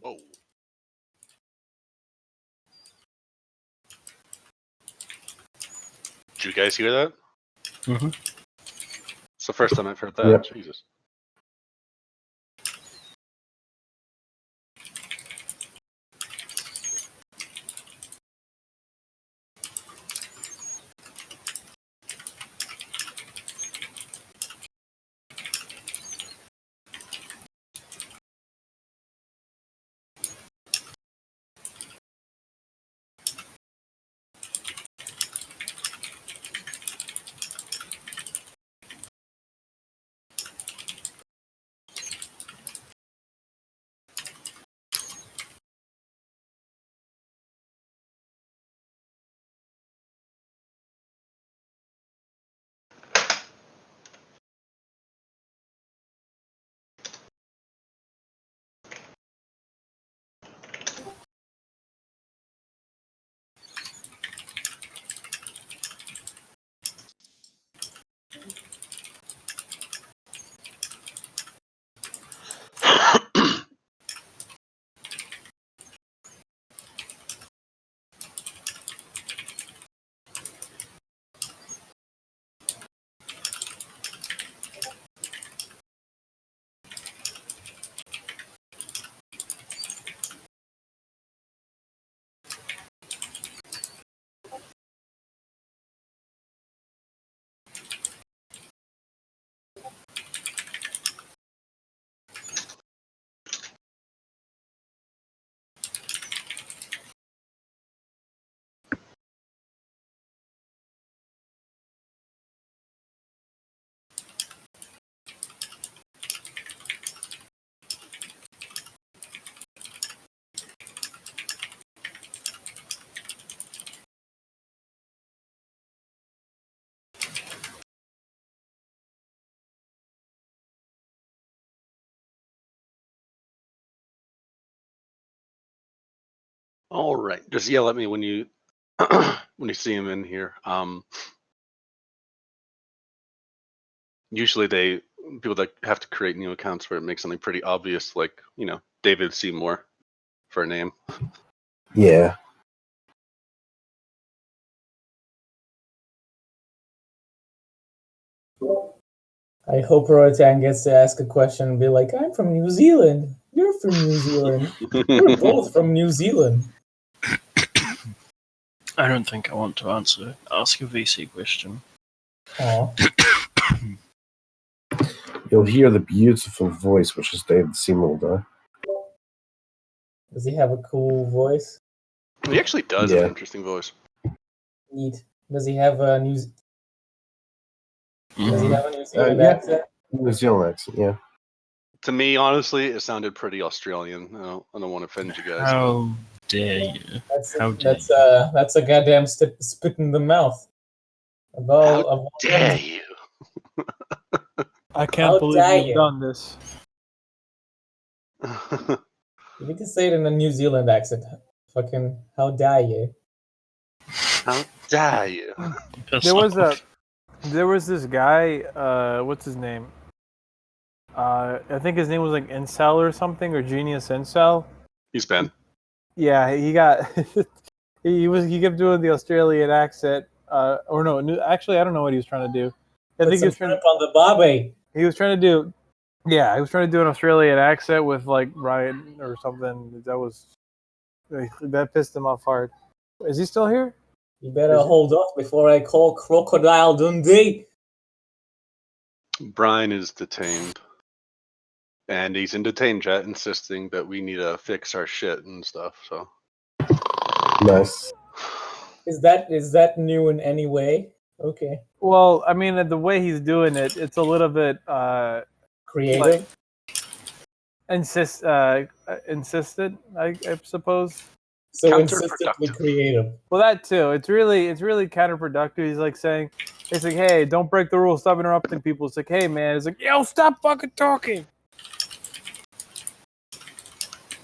Whoa. Did you guys hear that? Mm-hmm. It's the first time I've heard that. Yep. Jesus. All right. Just yell at me when you when you see him in here. Usually people that have to create new accounts where it makes something pretty obvious, like, David Seymour for a name. Yeah. I hope Rotan gets to ask a question and be like, I'm from New Zealand. You're from New Zealand. We're both from New Zealand. I don't think I want to ask a VC question. Aw. You'll hear the beautiful voice, which is David Seymour, though. Does he have a cool voice? He actually does have an interesting voice. Neat. Does he have a New Zealand Yeah. accent? New Zealand accent, yeah. To me, honestly, it sounded pretty Australian. I don't want to offend you guys. How dare you? That's a goddamn spit in the mouth. How dare you? I can't believe you've done this. You need to say it in a New Zealand accent. Fucking, how dare you? How dare you? There was this guy, what's his name? I think his name was like Incel or something, or Genius Incel. He's Ben. Yeah, he got he kept doing the Australian accent. Or no, actually I don't know what he was trying to do. I think he was trying on the barbie. He was trying to do an Australian accent with like Ryan or something. That pissed him off hard. Is he still here? You better hold off before I call Crocodile Dundee. Brian is detained. And he's in detain chat insisting that we need to fix our shit and stuff, so. Nice. Is that new in any way? Okay. Well, I mean, the way he's doing it, it's a little bit creative. Insisted, I suppose. So insistently creative. Well, that too. It's really counterproductive. He's like saying, it's like, hey, don't break the rules. Stop interrupting people. It's like, hey, man. It's like, yo, stop fucking talking.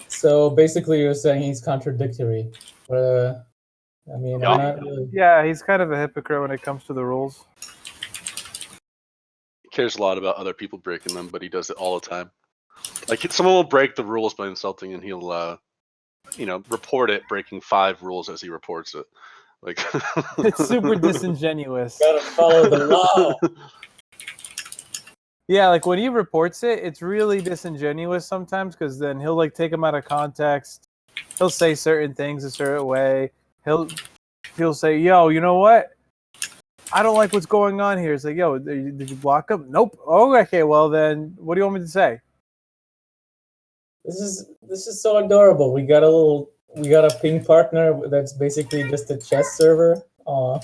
So basically, you're saying he's contradictory. I mean, I'm not really... Yeah, he's kind of a hypocrite when it comes to the rules. He cares a lot about other people breaking them, but he does it all the time. Like someone will break the rules by insulting, and he'll report it breaking 5 rules as he reports it. Like It's super disingenuous. Gotta follow the law. Yeah, like when he reports it, it's really disingenuous sometimes because then he'll like take them out of context. He'll say certain things a certain way. He'll say, "Yo, you know what? I don't like what's going on here." It's like, "Yo, did you block him?" Nope. Oh, okay. Well, then what do you want me to say? This is so adorable. We got a ping partner that's basically just a chess server. Aw.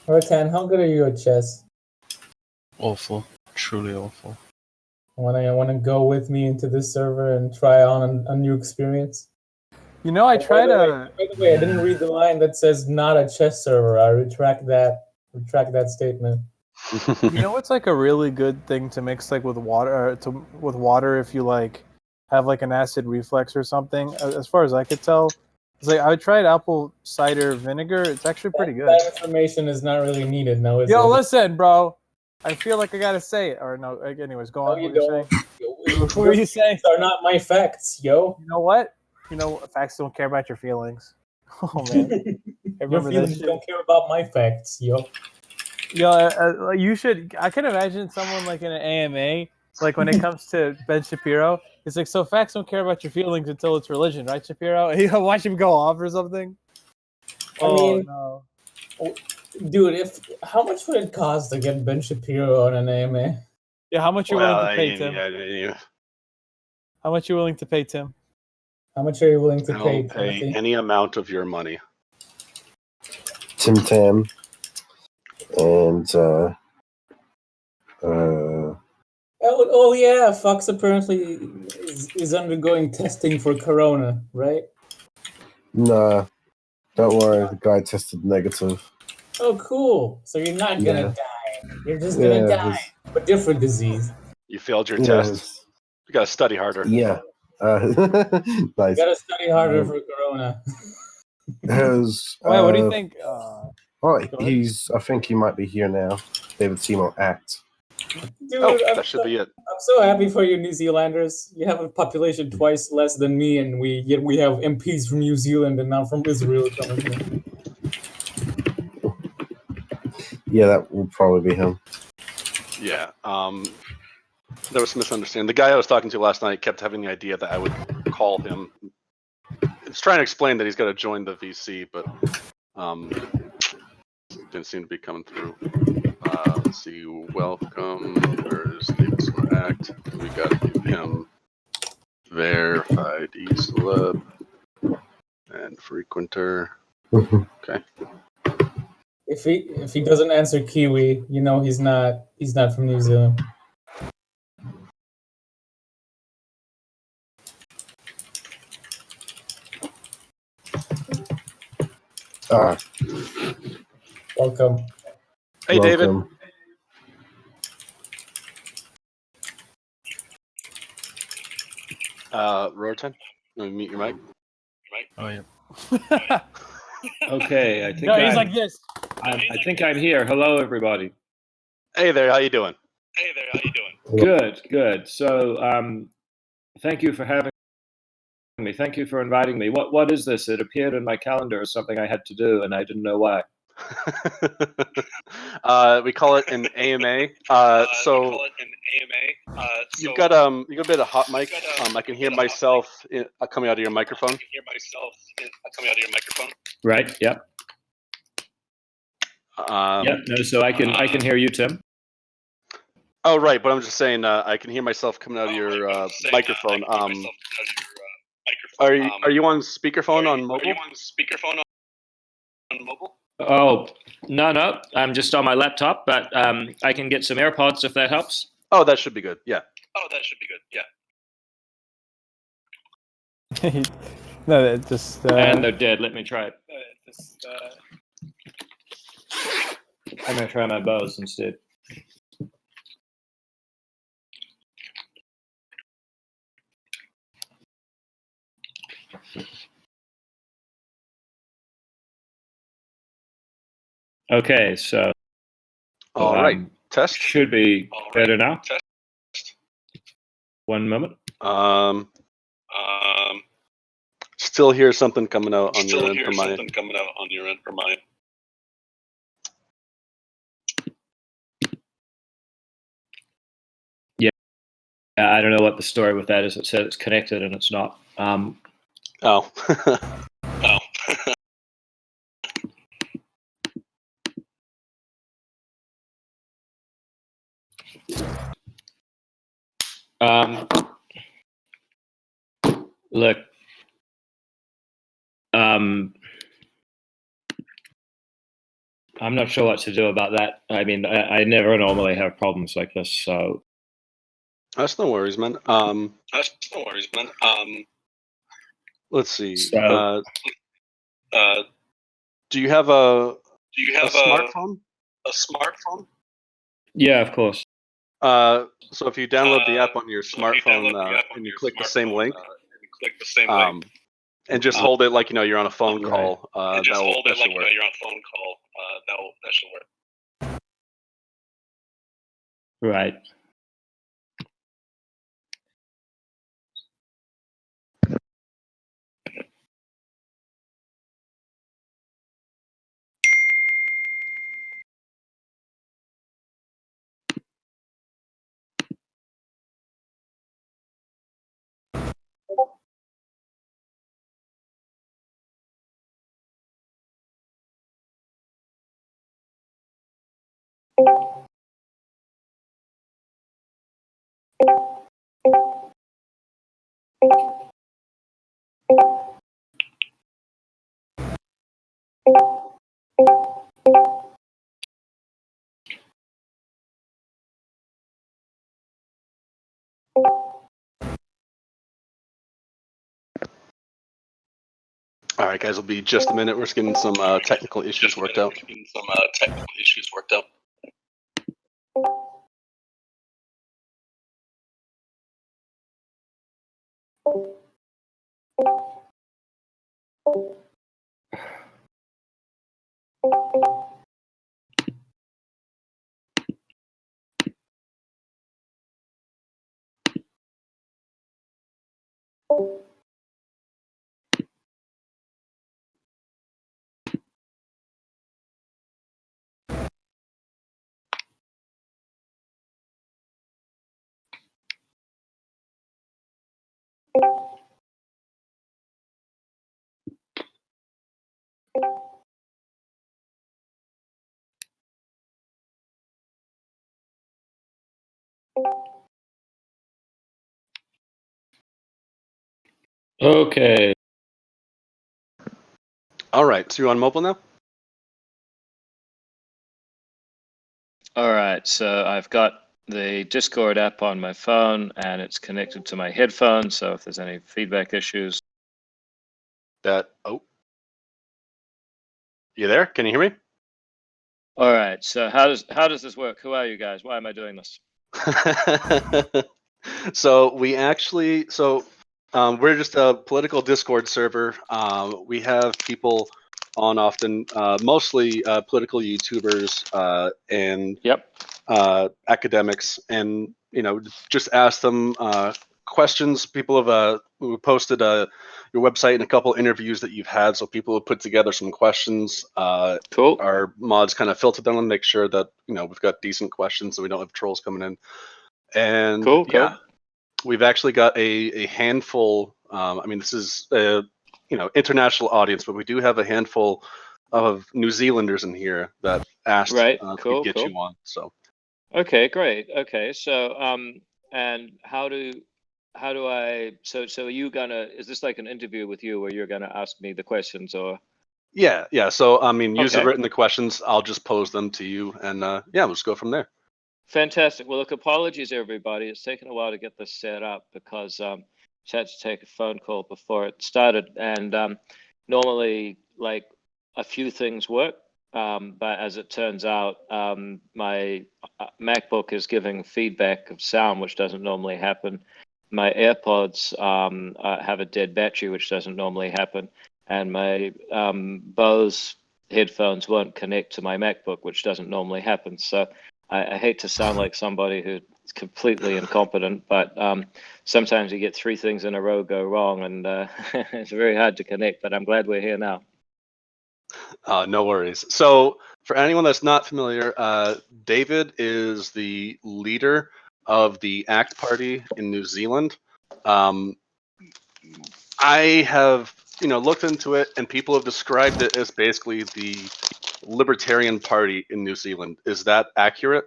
Rotan, how good are you at chess? Awful. Truly awful. Wanna go with me into this server and try on a new experience? You know, I tried By the way, I didn't read the line that says "not a chess server." I retract that statement. You know what's like a really good thing to mix like with water with water if you like have like an acid reflux or something. As far as I could tell, it's like I tried apple cider vinegar. It's actually pretty good. That information is not really needed now, is Yo, it? listen, bro. I feel like I gotta say it. Or no. Anyways, go on. No, you What don't. What were you saying? These are not my facts, yo. You know what? Facts don't care about your feelings. Oh man, I Your remember that feelings shit. don't care about my facts, yo. Yo, you should. I can imagine someone like in an AMA, like when it comes to Ben Shapiro, it's like, so facts don't care about your feelings until it's religion, right, Shapiro? You watch him go off or something. I mean, no. Dude, how much would it cost to get Ben Shapiro on an AMA? Yeah, how much you willing to pay, Tim? Yeah. How much you willing to pay, Tim? How much are you willing to I'll pay, pay Timothy? any amount of your money. Tim Tam. And Oh yeah, Fox apparently is undergoing testing for corona, right? nah, don't worry, the guy tested negative. Oh, cool. So you're not gonna die. You're just gonna die. But different disease. You failed your test. You gotta study harder. Yeah. Nice. You gotta study harder for corona. What do you think? I think he might be here now. David Seymour Act. Dude, that should be it. I'm so happy for you, New Zealanders. You have a population twice less than me, and yet we have MPs from New Zealand and not from Israel coming here. Yeah, that will probably be him. Yeah. There was some misunderstanding. The guy I was talking to last night kept having the idea that I would call him. He's trying to explain that he's got to join the VC, but didn't seem to be coming through. Let's see. Welcome. Where's the Act? We got to give him verified eCeleb and frequenter. Okay. If he doesn't answer Kiwi, you know he's not from New Zealand. Welcome. Hey, David. Rorton, let me mute your mic. Oh yeah. Okay, I think he's like this. I think I'm here. Hello, everybody. Hey there, how you doing? Good. So, thank you for having me. Thank you for inviting me. What is this? It appeared in my calendar as something I had to do, and I didn't know why. We call it an AMA. You've got a bit of hot mic. I can hear myself coming out of your microphone. Right. Yep. Yep. No. So I can hear you, Tim. Oh right, but I'm just saying I can hear myself coming out of your microphone. Are you on speakerphone on mobile? Oh no, I'm just on my laptop, but I can get some AirPods if that helps. Oh, that should be good. Yeah. No, it just. And they're dead. Let me try it. I'm gonna try my Bose instead. Okay, so. All right. Test. Should be better now. 1 moment. Still hear something coming out on your end from mine. Yeah, I don't know what the story with that is. It said it's connected and it's not. Oh. Look, I'm not sure what to do about that. I mean, I never normally have problems like this, so. That's no worries, man. Let's see. So- Do you have a smartphone? Yeah, of course. So if you download the app on your smartphone and you click the same link, and just hold it like you're on a phone call, that should work. Right. All right, guys, it'll be just a minute. We're just getting some technical issues worked out. Okay. All right, so you're on mobile now? All right, so I've got the Discord app on my phone and it's connected to my headphones. So if there's any feedback issues. Oh. You there? Can you hear me? All right, so how does this work? Who are you guys? Why am I doing this? So we're just a political Discord server. We have people on often, mostly political YouTubers and Yep. academics, and just ask them questions. People have posted your website and a couple interviews that you've had, so people have put together some questions. Cool. Our mods kind of filter them and make sure that we've got decent questions, so we don't have trolls coming in. And Cool. yeah, we've actually got a handful. I mean, this is a international audience, but we do have a handful of New Zealanders in here that asked Right. if Cool. we'd get Cool. you on. So Okay, great. Okay, so and how do I? So are you gonna? Is this like an interview with you where you're gonna ask me the questions, or? yeah. So I mean, you've Okay. written the questions. I'll just pose them to you, and we'll just go from there. Fantastic. Well, look, apologies, everybody. It's taken a while to get this set up because I had to take a phone call before it started. And normally, like, a few things work. But as it turns out, my MacBook is giving feedback of sound, which doesn't normally happen. My AirPods have a dead battery, which doesn't normally happen. And my Bose headphones won't connect to my MacBook, which doesn't normally happen. So I hate to sound like somebody who's completely incompetent, but sometimes you get three things in a row go wrong, and it's very hard to connect. But I'm glad we're here now. No worries. So, for anyone that's not familiar, David is the leader of the ACT Party in New Zealand. I have, looked into it, and people have described it as basically the Libertarian Party in New Zealand. Is that accurate?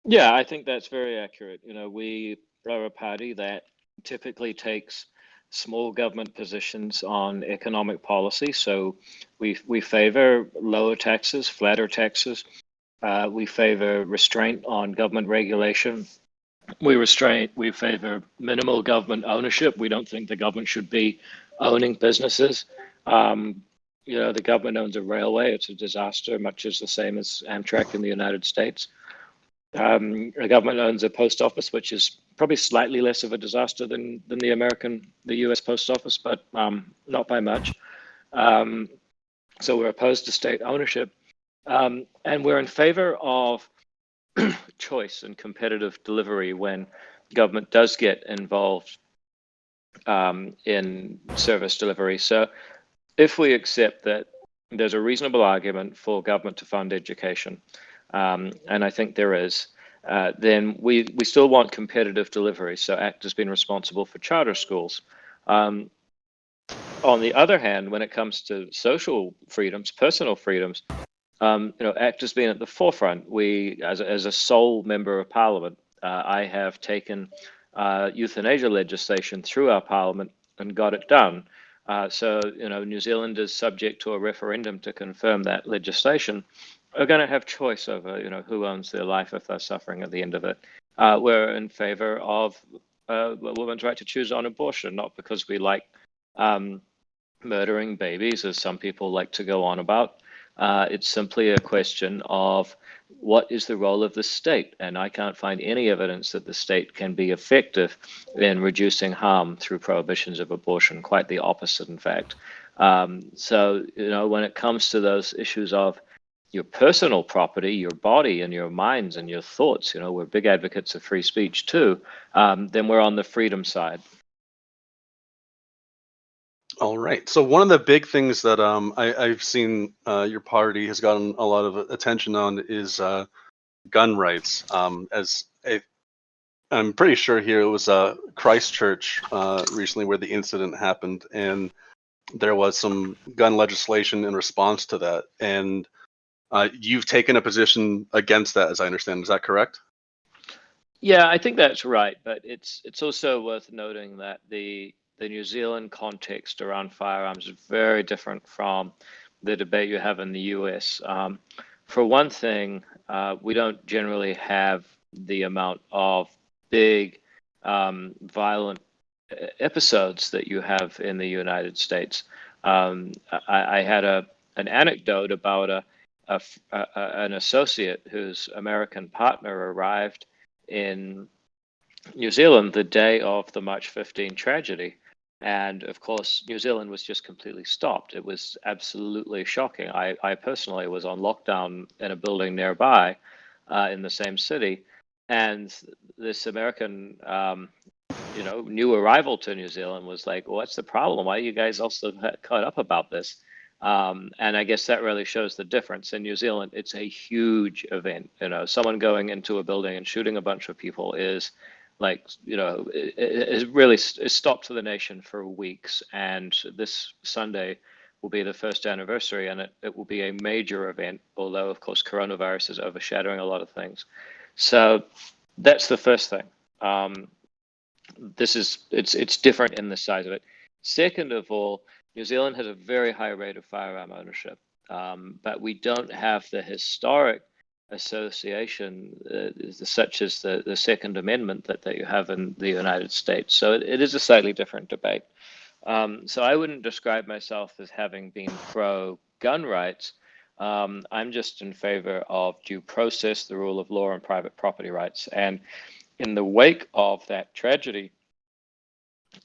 Yeah, I think that's very accurate. We are a party that typically takes small government positions on economic policy. So we favor lower taxes, flatter taxes. We favor restraint on government regulation. We favor minimal government ownership. We don't think the government should be owning businesses. The government owns a railway. It's a disaster, much as the same as Amtrak in the United States. The government owns a post office, which is probably slightly less of a disaster than the U.S. post office, but not by much. So we're opposed to state ownership, and we're in favor of choice and competitive delivery when government does get involved in service delivery. So if we accept that there's a reasonable argument for government to fund education, and I think there is, then we still want competitive delivery. So ACT has been responsible for charter schools. On the other hand, when it comes to social freedoms, personal freedoms, ACT has been at the forefront. We, as a sole member of Parliament, I have taken euthanasia legislation through our Parliament and got it done. So New Zealand is subject to a referendum to confirm that legislation. Are going to have choice over who owns their life if they're suffering at the end of it. We're in favor of a woman's right to choose on abortion, not because we like murdering babies, as some people like to go on about. It's simply a question of what is the role of the state, and I can't find any evidence that the state can be effective in reducing harm through prohibitions of abortion. Quite the opposite, in fact. So when it comes to those issues of your personal property, your body and your minds and your thoughts, we're big advocates of free speech too, then we're on the freedom side. All right. So one of the big things that I've seen your party has gotten a lot of attention on is gun rights. I'm pretty sure here it was Christchurch recently where the incident happened, and there was some gun legislation in response to that. And you've taken a position against that, as I understand. Is that correct? Yeah, I think that's right, but it's also worth noting that the New Zealand context around firearms is very different from the debate you have in the US. For one thing, we don't generally have the amount of big violent episodes that you have in the United States. I had an anecdote about an associate whose American partner arrived in New Zealand the day of the March 15 tragedy. And of course, New Zealand was just completely stopped. It was absolutely shocking. I personally was on lockdown in a building nearby in the same city. And this American, new arrival to New Zealand was like, what's the problem? Why are you guys also caught up about this? And I guess that really shows the difference. In New Zealand, it's a huge event. Someone going into a building and shooting a bunch of people is like, it really is stopped to the nation for weeks. And this Sunday will be the first anniversary, and it will be a major event, although, of course, coronavirus is overshadowing a lot of things. So that's the first thing. It's different in the size of it. Second of all, New Zealand has a very high rate of firearm ownership, but we don't have the historic association such as the Second Amendment that you have in the United States. So it is a slightly different debate. So I wouldn't describe myself as having been pro gun rights. I'm just in favor of due process, the rule of law, and private property rights. And in the wake of that tragedy,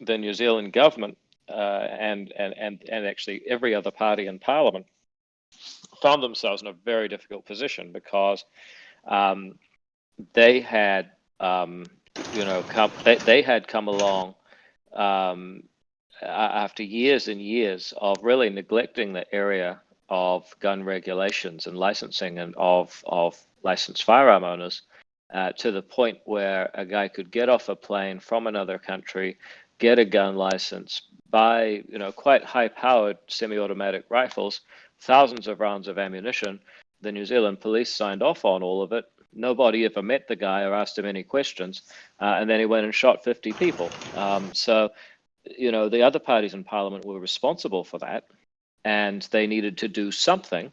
the New Zealand government and actually every other party in Parliament found themselves in a very difficult position because they had, they had come along after years and years of really neglecting the area of gun regulations and licensing and of licensed firearm owners, to the point where a guy could get off a plane from another country, get a gun license, buy quite high-powered semi-automatic rifles, thousands of rounds of ammunition. The New Zealand police signed off on all of it. Nobody ever met the guy or asked him any questions, and then he went and shot 50 people. So the other parties in Parliament were responsible for that, and they needed to do something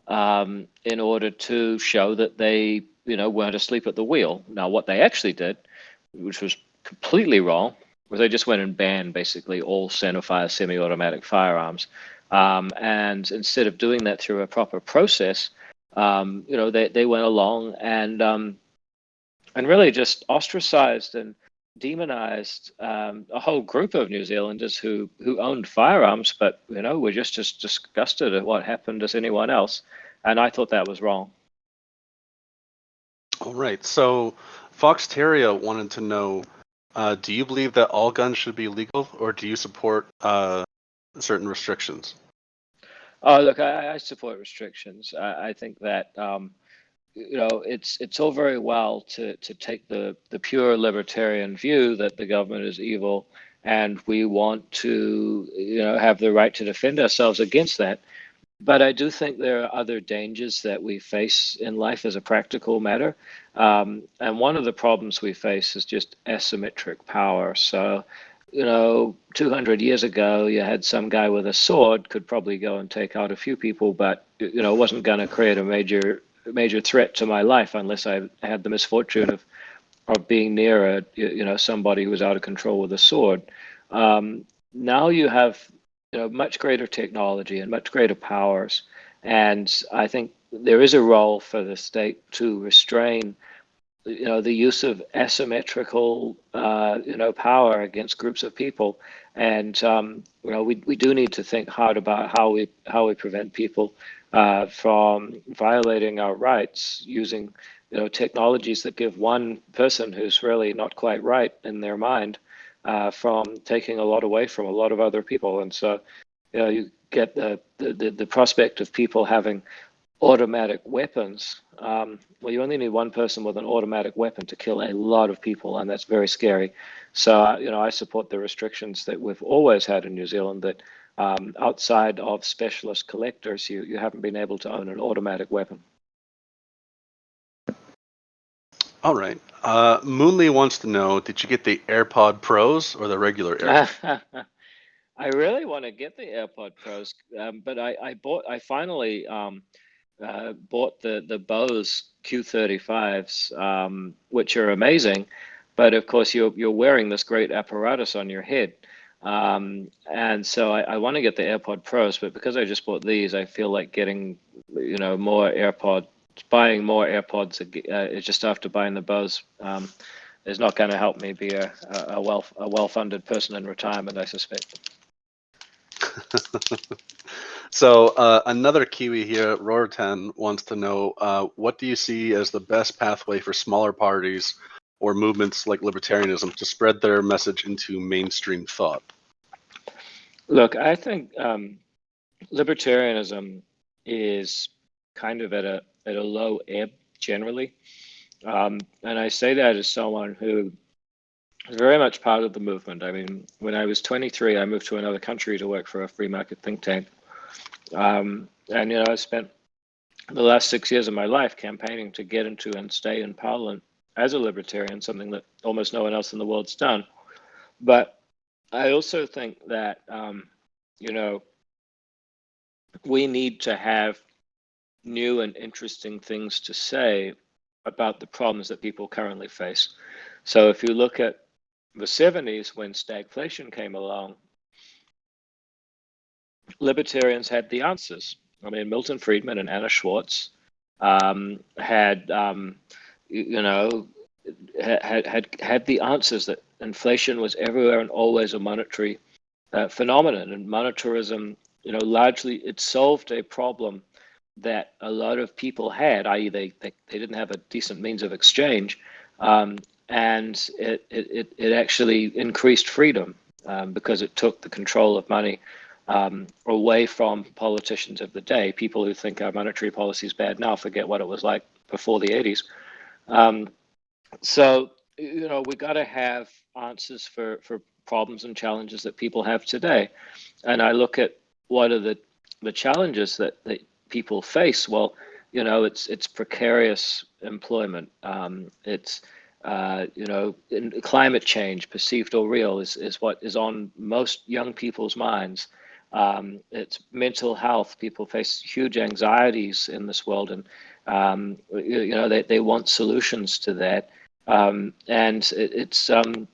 in order to show that they, weren't asleep at the wheel. Now, what they actually did, which was completely wrong, was they just went and banned basically all centerfire semi-automatic firearms. And instead of doing that through a proper process, they went along and really just ostracized and demonized a whole group of New Zealanders who owned firearms, but were just as disgusted at what happened as anyone else. And I thought that was wrong. All right. So Fox Terrier wanted to know, do you believe that all guns should be legal, or do you support certain restrictions? Oh, look, I support restrictions. I think that it's all very well to take the pure libertarian view that the government is evil, and we want to have the right to defend ourselves against that. But I do think there are other dangers that we face in life as a practical matter. And one of the problems we face is just asymmetric power. So, 200 years ago, you had some guy with a sword could probably go and take out a few people, but, wasn't going to create a major threat to my life unless I had the misfortune of being near somebody who was out of control with a sword. Now you have much greater technology and much greater powers. And I think there is a role for the state to restrain, the use of asymmetrical, power against groups of people. And, we do need to think hard about how we prevent people from violating our rights using, technologies that give one person who's really not quite right in their mind from taking a lot away from a lot of other people. And so, you get the prospect of people having automatic weapons. Well, you only need one person with an automatic weapon to kill a lot of people, and that's very scary. So, I support the restrictions that we've always had in New Zealand, that outside of specialist collectors, you haven't been able to own an automatic weapon. All right. Moonly wants to know, did you get the AirPod Pros or the regular AirPod? I really want to get the AirPod Pros, but I finally bought the Bose Q35s, which are amazing, but of course you're wearing this great apparatus on your head, and so I want to get the AirPod Pros, but because I just bought these, I feel like getting more AirPods. Buying more AirPods just after buying the Bose is not going to help me be a well-funded person in retirement, I suspect. So another Kiwi here, Rortan, wants to know, what do you see as the best pathway for smaller parties or movements like libertarianism to spread their message into mainstream thought? Look, I think libertarianism is kind of at a low ebb generally, and I say that as someone who is very much part of the movement. I mean, when I was 23, I moved to another country to work for a free market think tank, and I spent the last 6 years of my life campaigning to get into and stay in Parliament as a libertarian, something that almost no one else in the world's done. But I also think that we need to have new and interesting things to say about the problems that people currently face. So if you look at the 70s, when stagflation came along, libertarians had the answers. I mean, Milton Friedman and Anna Schwartz had the answers that inflation was everywhere and always a monetary phenomenon, and monetarism, largely it solved a problem that a lot of people had, i.e., they didn't have a decent means of exchange, and it actually increased freedom because it took the control of money away from politicians of the day. People who think our monetary policy is bad now forget what it was like before the 80s. So, we got to have answers for problems and challenges that people have today. And I look at what are the challenges that people face. Well, it's precarious employment. It's in climate change, perceived or real, is what is on most young people's minds. It's mental health. People face huge anxieties in this world, and they want solutions to that. And it's something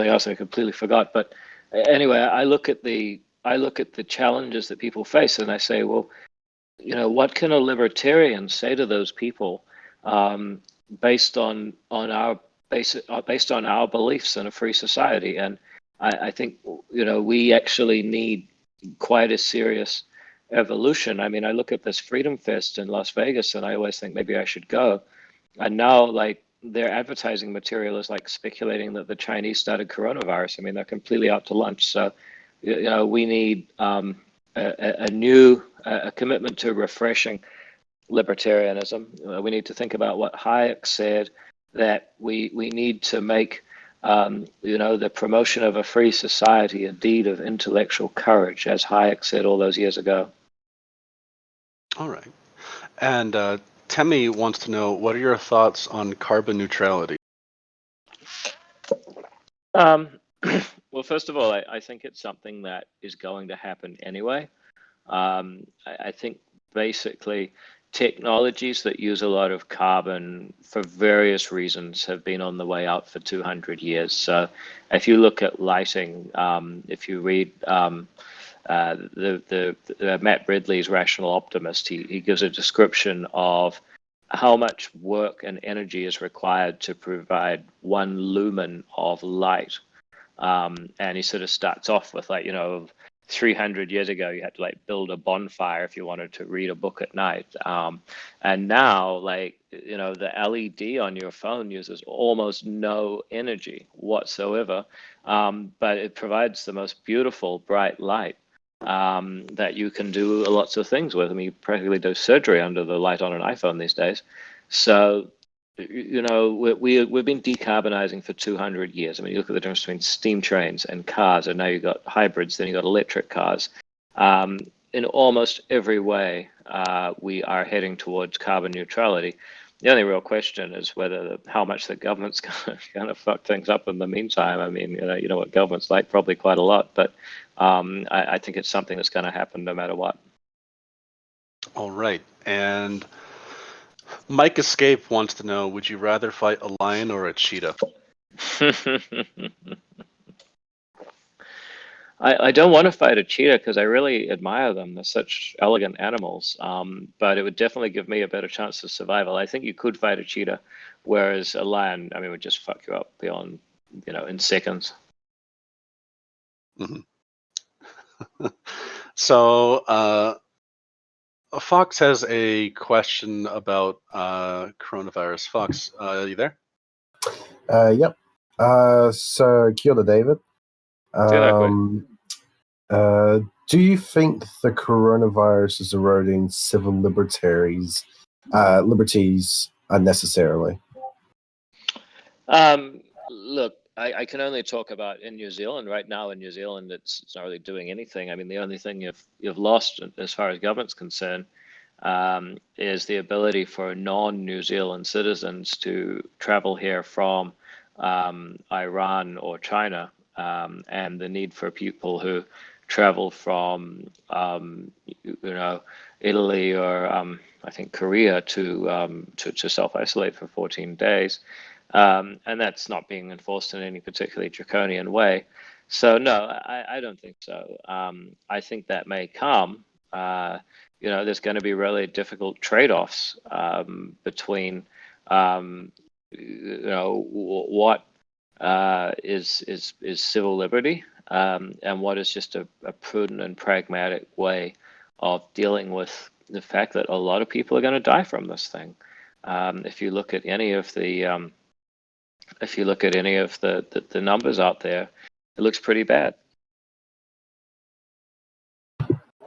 else I completely forgot. But anyway, I look at the challenges that people face, and I say, well, what can a libertarian say to those people, based on our beliefs in a free society? And I think we actually need quite a serious evolution. I mean, I look at this Freedom Fest in Las Vegas, and I always think maybe I should go. And now, like, their advertising material is like speculating that the Chinese started coronavirus. I mean, they're completely out to lunch. So, we need a new commitment to refreshing libertarianism. We need to think about what Hayek said, that we need to make the promotion of a free society a deed of intellectual courage, as Hayek said all those years ago. All right. And Temi wants to know, what are your thoughts on carbon neutrality? Well, first of all, I think it's something that is going to happen anyway. I think basically technologies that use a lot of carbon for various reasons have been on the way out for 200 years. So if you look at lighting, if you read Matt Ridley's Rational Optimist, he gives a description of how much work and energy is required to provide 1 lumen of light. And he sort of starts off with 300 years ago, you had to build a bonfire if you wanted to read a book at night. And now, the LED on your phone uses almost no energy whatsoever, but it provides the most beautiful bright light that you can do lots of things with. I mean, you practically do surgery under the light on an iPhone these days. So, we've been decarbonizing for 200 years. I mean, you look at the difference between steam trains and cars, and now you've got hybrids, then you've got electric cars. In almost every way, we are heading towards carbon neutrality. The only real question is how much the government's going to fuck things up in the meantime. I mean, you know what government's like, probably quite a lot, but I think it's something that's going to happen no matter what. All right. And Mike Escape wants to know, would you rather fight a lion or a cheetah? I don't want to fight a cheetah because I really admire them. They're such elegant animals. But it would definitely give me a better chance of survival. I think you could fight a cheetah, whereas a lion, I mean, would just fuck you up beyond, in seconds. Mm-hmm. So, Fox has a question about coronavirus. Fox, are you there? Yep. So, kia ora, David. Do you think the coronavirus is eroding civil liberties unnecessarily? Look, I can only talk about in New Zealand. Right now in New Zealand, it's not really doing anything. I mean, the only thing you've lost as far as government's concerned is the ability for non-New Zealand citizens to travel here from Iran or China, and the need for people who travel from Italy or I think Korea to self-isolate for 14 days. And that's not being enforced in any particularly draconian way. So no, I don't think so. I think that may come. There's going to be really difficult trade-offs between what is civil liberty and what is just a prudent and pragmatic way of dealing with the fact that a lot of people are going to die from this thing. If you look at any of the the numbers out there, it looks pretty bad.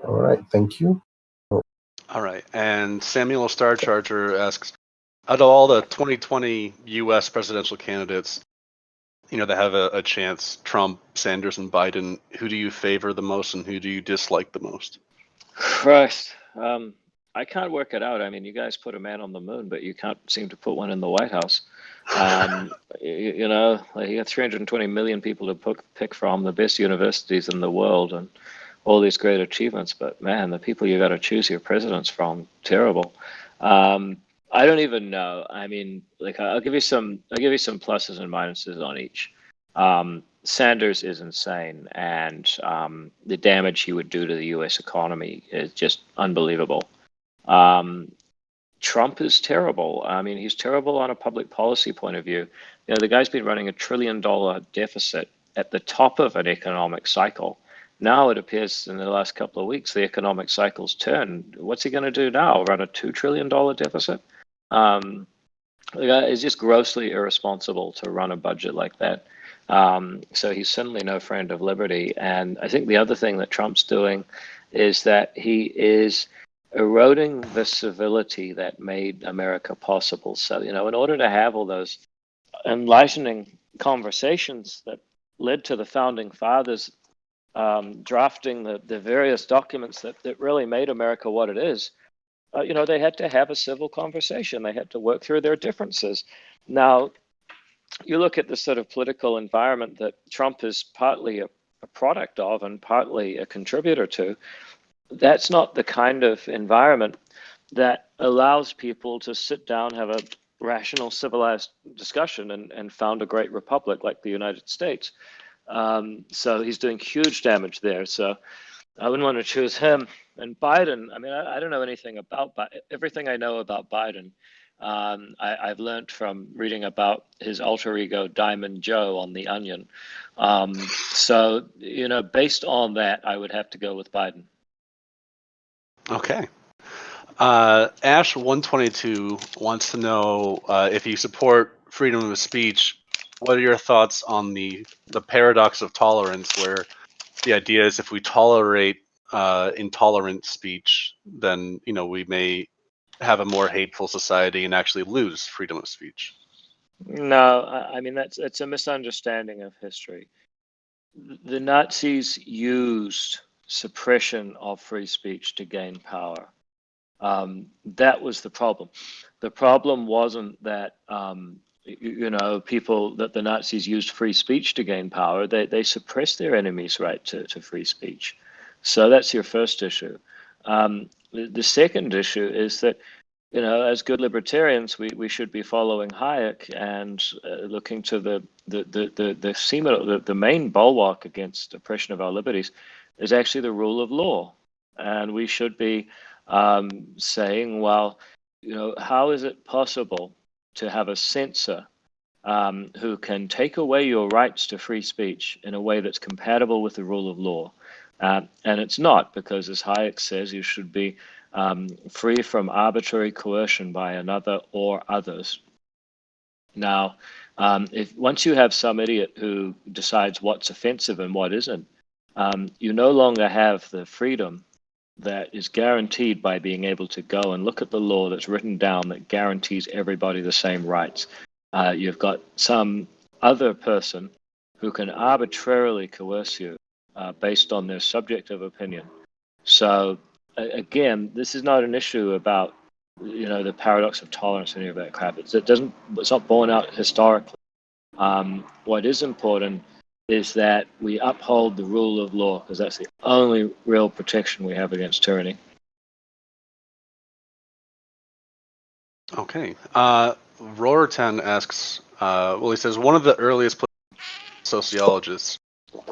All right, thank you. All right, and Samuel Star Charger asks, out of all the 2020 U.S. presidential candidates, that have a chance, Trump, Sanders, and Biden, who do you favor the most and who do you dislike the most? Christ, I can't work it out. I mean, you guys put a man on the moon, but you can't seem to put one in the White House. You got 320 million people to pick from, the best universities in the world, and all these great achievements. But man, the people you got to choose your presidents from, terrible. I don't even know. I mean, I'll give you some pluses and minuses on each. Sanders is insane, and the damage he would do to the U.S. economy is just unbelievable. Trump is terrible. I mean, he's terrible on a public policy point of view. The guy's been running $1 trillion deficit at the top of an economic cycle. Now it appears in the last couple of weeks the economic cycle's turned. What's he going to do now? Run a $2 trillion deficit? The guy is just grossly irresponsible to run a budget like that. So he's certainly no friend of liberty. And I think the other thing that Trump's doing is that he is eroding the civility that made America possible. So, in order to have all those enlightening conversations that led to the founding fathers drafting the various documents that really made America what it is, they had to have a civil conversation. They had to work through their differences. Now, you look at the sort of political environment that Trump is partly a product of and partly a contributor to. That's not the kind of environment that allows people to sit down, have a rational, civilized discussion and found a great republic like the United States. So he's doing huge damage there. So I wouldn't want to choose him. And Biden, I mean, I don't know anything about everything I know about Biden. I've learned from reading about his alter ego, Diamond Joe, on The Onion. So, based on that, I would have to go with Biden. Okay. Ash122 wants to know if you support freedom of speech. What are your thoughts on the paradox of tolerance, where the idea is if we tolerate intolerant speech, then we may have a more hateful society and actually lose freedom of speech? No, I mean it's a misunderstanding of history. The Nazis used suppression of free speech to gain power. That was the problem. The problem wasn't that people that the Nazis used free speech to gain power. They suppressed their enemies' right to free speech. So that's your first issue. The second issue is that, as good libertarians, we should be following Hayek and looking to the main bulwark against oppression of our liberties is actually the rule of law, and we should be saying, well, how is it possible to have a censor who can take away your rights to free speech in a way that's compatible with the rule of law? And it's not, because as Hayek says, you should be free from arbitrary coercion by another or others. Now, if once you have some idiot who decides what's offensive and what isn't, you no longer have the freedom that is guaranteed by being able to go and look at the law that's written down that guarantees everybody the same rights. You've got some other person who can arbitrarily coerce you based on their subjective opinion. So again, this is not an issue about the paradox of tolerance or any of that crap. It's not borne out historically. What is important is that we uphold the rule of law, because that's the only real protection we have against tyranny. Okay. Rorten asks, he says, one of the earliest sociologists,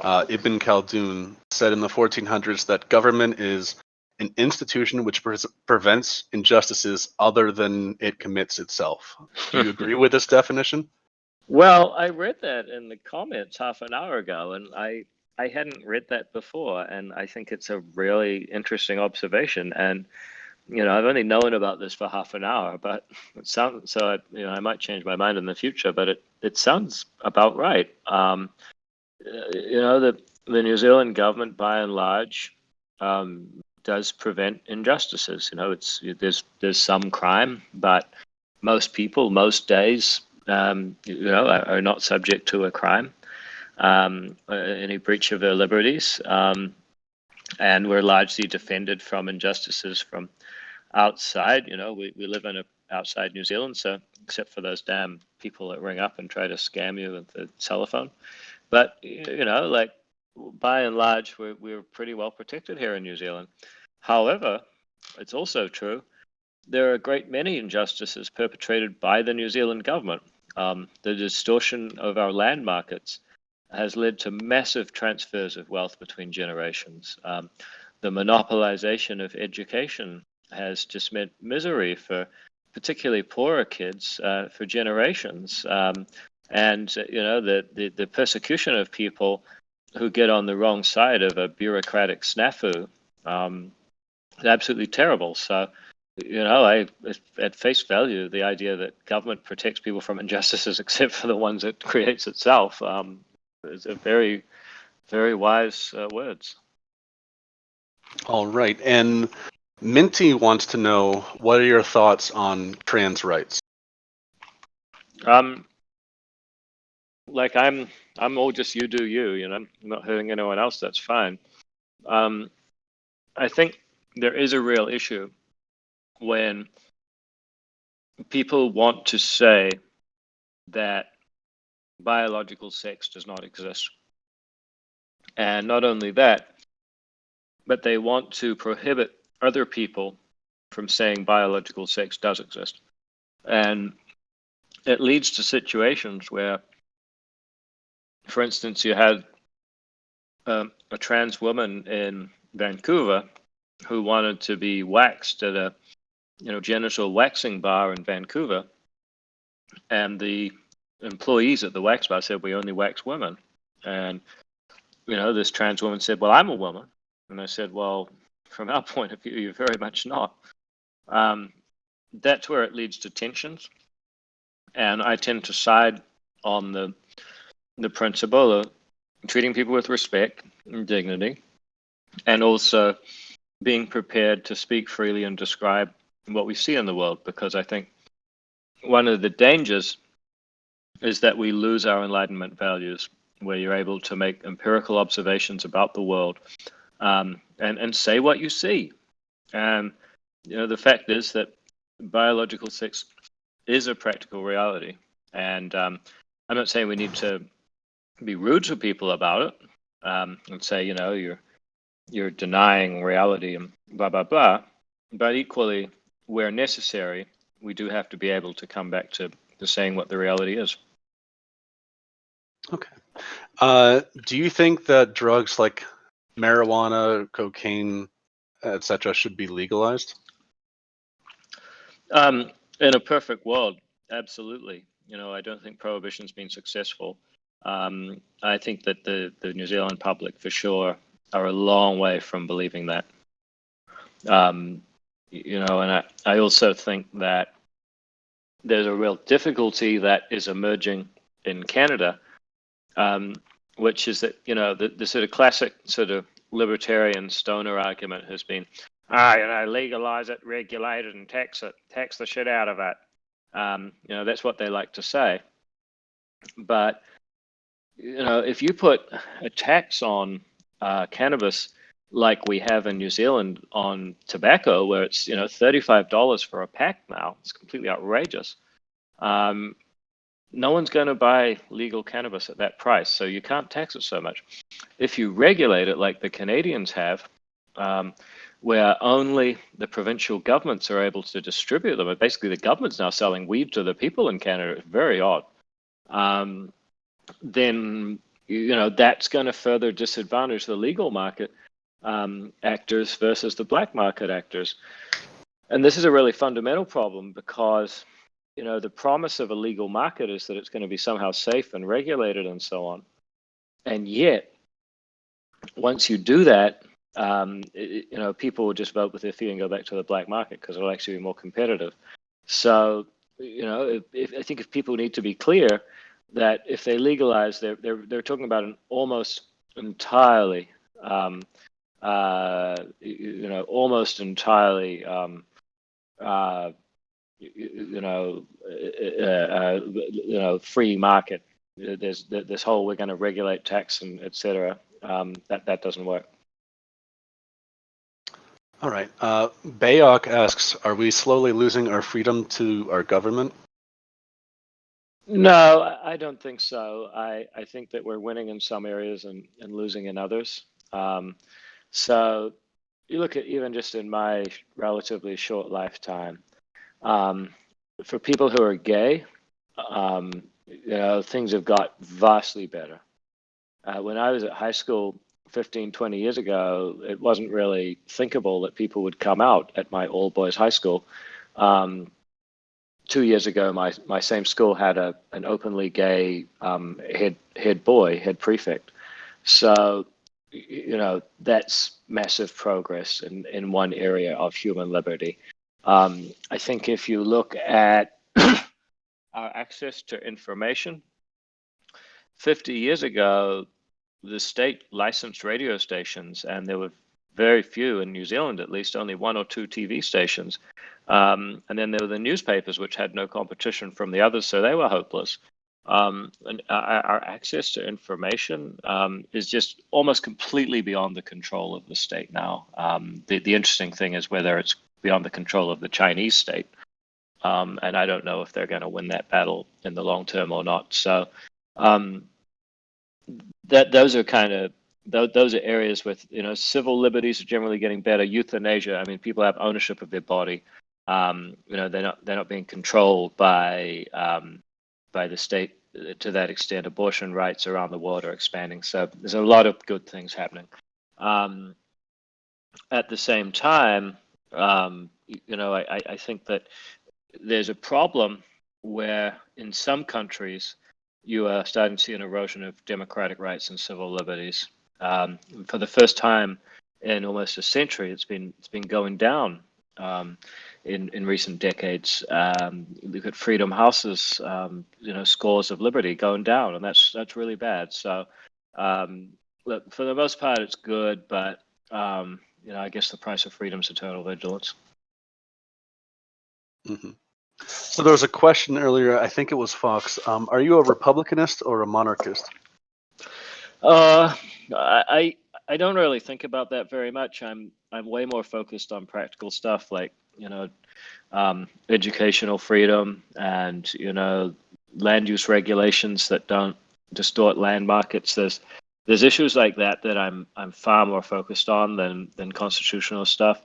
Ibn Khaldun, said in the 1400s that government is an institution which prevents injustices other than it commits itself. Do you agree with this definition? Well, I read that in the comments half an hour ago, and I I hadn't read that before, and I think it's a really interesting observation. And I've only known about this for half an hour, but it sounds so. I might change my mind in the future, but it sounds about right. The New Zealand government, by and large, does prevent injustices. There's some crime, but most people, most days, are not subject to a crime, any breach of their liberties, and we're largely defended from injustices from outside. We live in outside New Zealand, so except for those damn people that ring up and try to scam you with the telephone. But like by and large, we're pretty well protected here in New Zealand. However, it's also true there are a great many injustices perpetrated by the New Zealand government. The distortion of our land markets has led to massive transfers of wealth between generations. The monopolization of education has just meant misery for particularly poorer kids for generations. And the persecution of people who get on the wrong side of a bureaucratic snafu is absolutely terrible. So, at face value, the idea that government protects people from injustices except for the ones it creates itself is a very, very wise words. All right. And Minty wants to know, what are your thoughts on trans rights? Like I'm all just you do you, I'm not hurting anyone else, that's fine. I think there is a real issue when people want to say that biological sex does not exist. And not only that, but they want to prohibit other people from saying biological sex does exist. And it leads to situations where, for instance, you had a trans woman in Vancouver who wanted to be waxed at a genital waxing bar in Vancouver, and the employees at the wax bar said, we only wax women. And this trans woman said, well, I'm a woman. And I said, well, from our point of view, you're very much not. That's where it leads to tensions, and I tend to side on the principle of treating people with respect and dignity, and also being prepared to speak freely and describe what we see in the world, because I think one of the dangers is that we lose our Enlightenment values, where you're able to make empirical observations about the world and say what you see. And the fact is that biological sex is a practical reality, and I'm not saying we need to be rude to people about it and say, you're denying reality and blah blah blah. But equally, where necessary, we do have to be able to come back to saying what the reality is. Okay. Do you think that drugs like marijuana, cocaine, etc., should be legalized? In a perfect world, absolutely. I don't think prohibition's been successful. I think that the New Zealand public, for sure, are a long way from believing that. And I also think that there's a real difficulty that is emerging in Canada, which is that, the sort of classic sort of libertarian stoner argument has been, legalize it, regulate it, and tax the shit out of it. That's what they like to say. But, if you put a tax on cannabis like we have in New Zealand on tobacco, where it's, $35 for a pack now, it's completely outrageous. No one's going to buy legal cannabis at that price, so you can't tax it so much. If you regulate it like the Canadians have, where only the provincial governments are able to distribute them, and basically the government's now selling weed to the people in Canada, it's very odd. Then that's going to further disadvantage the legal market actors versus the black market actors. And this is a really fundamental problem, because the promise of a legal market is that it's going to be somehow safe and regulated and so on. And yet, once you do that, people will just vote with their feet and go back to the black market because it'll actually be more competitive. So, I think if people need to be clear that if they legalize, they're talking about an almost entirely, almost entirely, free market. There's this whole we're going to regulate tax and etc. That doesn't work. All right. Bayok asks, are we slowly losing our freedom to our government? No, I don't think so. I think that we're winning in some areas and losing in others. So you look at even just in my relatively short lifetime, for people who are gay, things have got vastly better. When I was at high school 15, 20 years ago, it wasn't really thinkable that people would come out at my all-boys high school. 2 years ago, my same school had an openly gay head prefect. So, that's massive progress in one area of human liberty. I think if you look at our access to information, 50 years ago, the state licensed radio stations, and there were very few in New Zealand, at least only 1 or 2 TV stations. And then there were the newspapers, which had no competition from the others, so they were hopeless. And our access to information is just almost completely beyond the control of the state now. The interesting thing is whether it's beyond the control of the Chinese state. And I don't know if they're going to win that battle in the long term or not. So those are areas with civil liberties are generally getting better. Euthanasia, I mean, people have ownership of their body. They're not being controlled by the state to that extent. Abortion rights around the world are expanding. So there's a lot of good things happening. At the same time, I think that there's a problem where in some countries you are starting to see an erosion of democratic rights and civil liberties. For the first time in almost a century, it's been going down in recent decades. Look at freedom houses, scores of liberty going down, and that's really bad. So, look, for the most part, it's good, but I guess the price of freedom is eternal vigilance. Mm-hmm. So there was a question earlier, I think it was Fox. Are you a Republicanist or a monarchist? I don't really think about that very much. I'm way more focused on practical stuff like educational freedom and land use regulations that don't distort land markets. There's issues like that I'm far more focused on than constitutional stuff.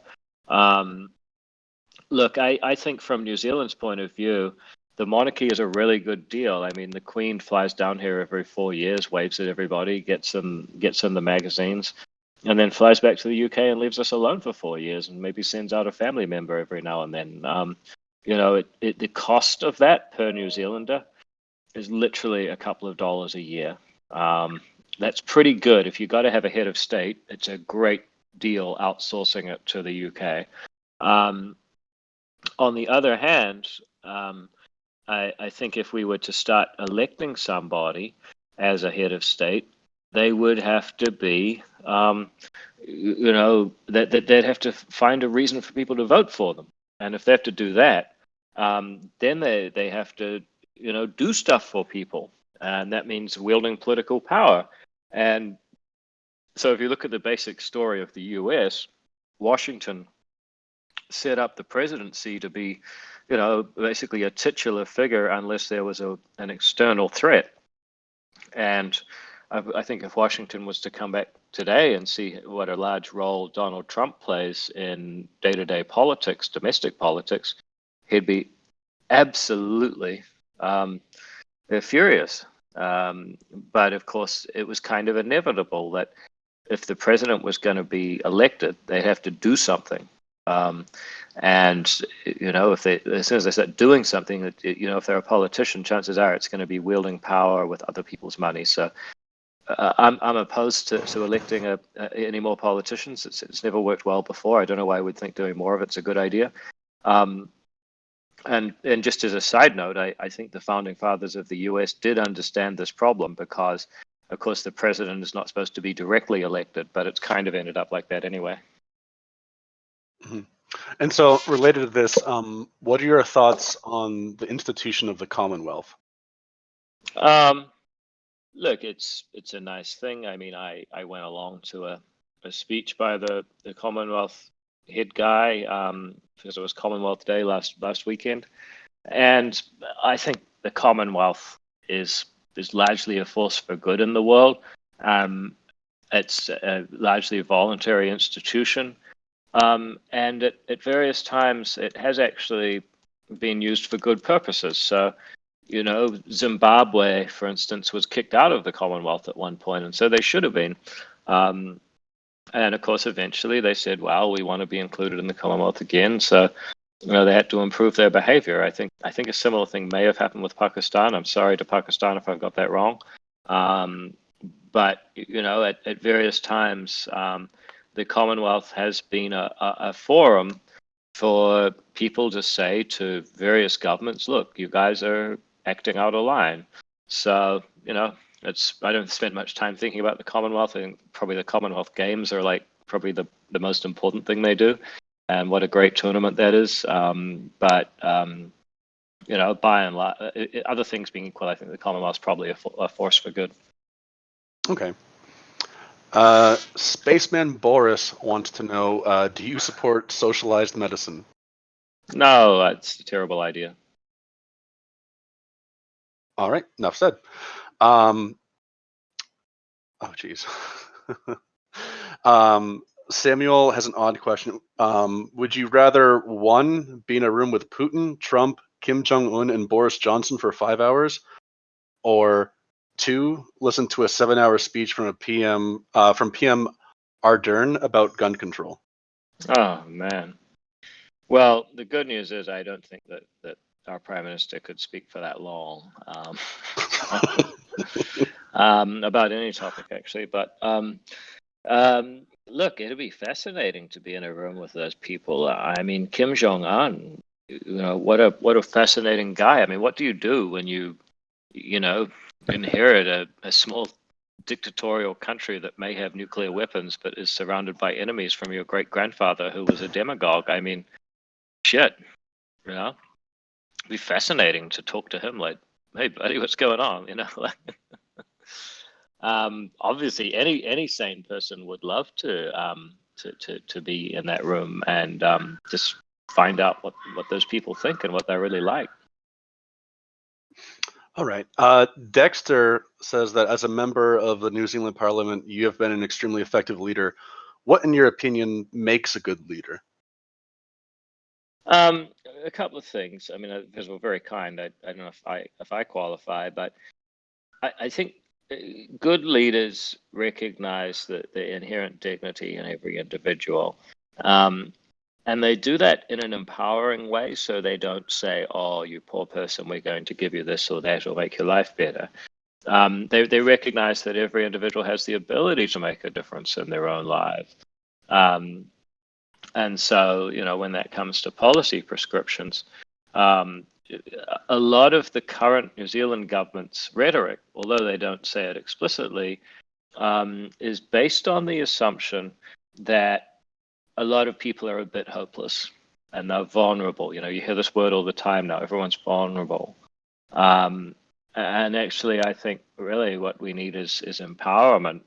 Look, I think from New Zealand's point of view, the monarchy is a really good deal. I mean, the Queen flies down here every 4 years, waves at everybody, gets in the magazines, and then flies back to the UK and leaves us alone for 4 years, and maybe sends out a family member every now and then. The cost of that per New Zealander is literally a couple of dollars a year. That's pretty good. If you got to have a head of state, it's a great deal outsourcing it to the UK. On the other hand, I think if we were to start electing somebody as a head of state, they would have to be, they'd have to find a reason for people to vote for them. And if they have to do that, then they have to, do stuff for people. And that means wielding political power. And so if you look at the basic story of the US, Washington set up the presidency to be, basically a titular figure unless there was an external threat. And I think if Washington was to come back today and see what a large role Donald Trump plays in day-to-day politics, domestic politics, he'd be absolutely furious. But of course, it was kind of inevitable that if the president was going to be elected, they'd have to do something. And if they, as soon as they start doing something, if they're a politician, chances are it's going to be wielding power with other people's money. So I'm opposed to electing any more politicians. It's never worked well before. I don't know why I would think doing more of it's a good idea. And just as a side note, I think the founding fathers of the U.S. did understand this problem because, of course, the president is not supposed to be directly elected, but it's kind of ended up like that anyway. Mm-hmm. And so, related to this, what are your thoughts on the institution of the Commonwealth? Look, it's a nice thing. I mean, I went along to a speech by the Commonwealth head guy because it was Commonwealth Day last weekend, and I think the Commonwealth is largely a force for good in the world. It's a largely voluntary institution, and at various times it has actually been used for good purposes. So, Zimbabwe, for instance, was kicked out of the Commonwealth at one point, and so they should have been. And of course, eventually they said, "Well, we want to be included in the Commonwealth again." So, they had to improve their behavior. I think a similar thing may have happened with Pakistan. I'm sorry to Pakistan if I've got that wrong. But at various times, the Commonwealth has been a forum for people to say to various governments, "Look, you guys are acting out of line." So, I don't spend much time thinking about the Commonwealth. I think probably the Commonwealth Games are like probably the most important thing they do, and what a great tournament that is. By and large, other things being equal, I think the Commonwealth's probably a force for good. Okay. Spaceman Boris wants to know, do you support socialized medicine? No, that's a terrible idea. All right, enough said. Oh, geez. Samuel has an odd question. Would you rather, 1, be in a room with Putin, Trump, Kim Jong-un, and Boris Johnson for 5 hours, or 2, listen to a 7-hour speech from PM Ardern about gun control? Oh man. Well, the good news is I don't think that our prime minister could speak for that long about any topic actually. But look, it'll be fascinating to be in a room with those people. I mean, Kim Jong Un, what a fascinating guy. I mean, what do you do when you inherit a small dictatorial country that may have nuclear weapons but is surrounded by enemies from your great grandfather who was a demagogue? I mean, shit, it'd be fascinating to talk to him like, "Hey buddy, what's going on?" Obviously any sane person would love to be in that room and just find out what those people think and what they're really like. All right. Dexter says that as a member of the New Zealand Parliament, you have been an extremely effective leader. What, in your opinion, makes a good leader? A couple of things. I mean, because we're very kind, I don't know if I qualify, but I think good leaders recognize the inherent dignity in every individual. And they do that in an empowering way, so they don't say, "Oh, you poor person, we're going to give you this or that or make your life better." They recognize that every individual has the ability to make a difference in their own lives. And so, when that comes to policy prescriptions, a lot of the current New Zealand government's rhetoric, although they don't say it explicitly, is based on the assumption that a lot of people are a bit hopeless and they're vulnerable. You hear this word all the time now. Everyone's vulnerable. And actually, I think really what we need is empowerment.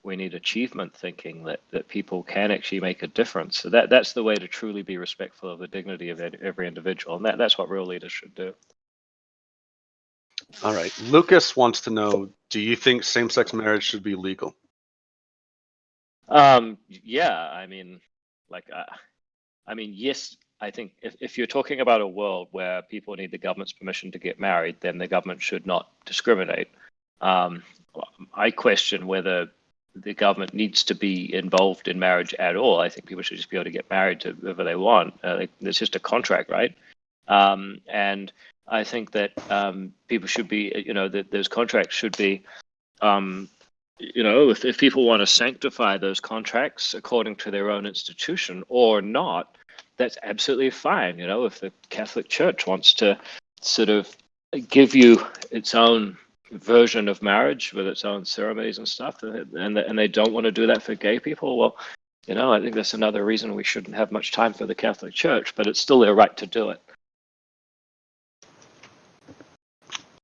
We need achievement thinking that people can actually make a difference. So that's the way to truly be respectful of the dignity of every individual. And that's what real leaders should do. All right. Lucas wants to know, do you think same-sex marriage should be legal? Yeah, I mean, yes, I think if you're talking about a world where people need the government's permission to get married, then the government should not discriminate. I question whether the government needs to be involved in marriage at all. I think people should just be able to get married to whoever they want. It's just a contract, right? And I think that people should be, that those contracts should be if people want to sanctify those contracts according to their own institution or not, that's absolutely fine. If the Catholic Church wants to sort of give you its own version of marriage with its own ceremonies and stuff, and they don't want to do that for gay people, well, I think that's another reason we shouldn't have much time for the Catholic Church, but it's still their right to do it.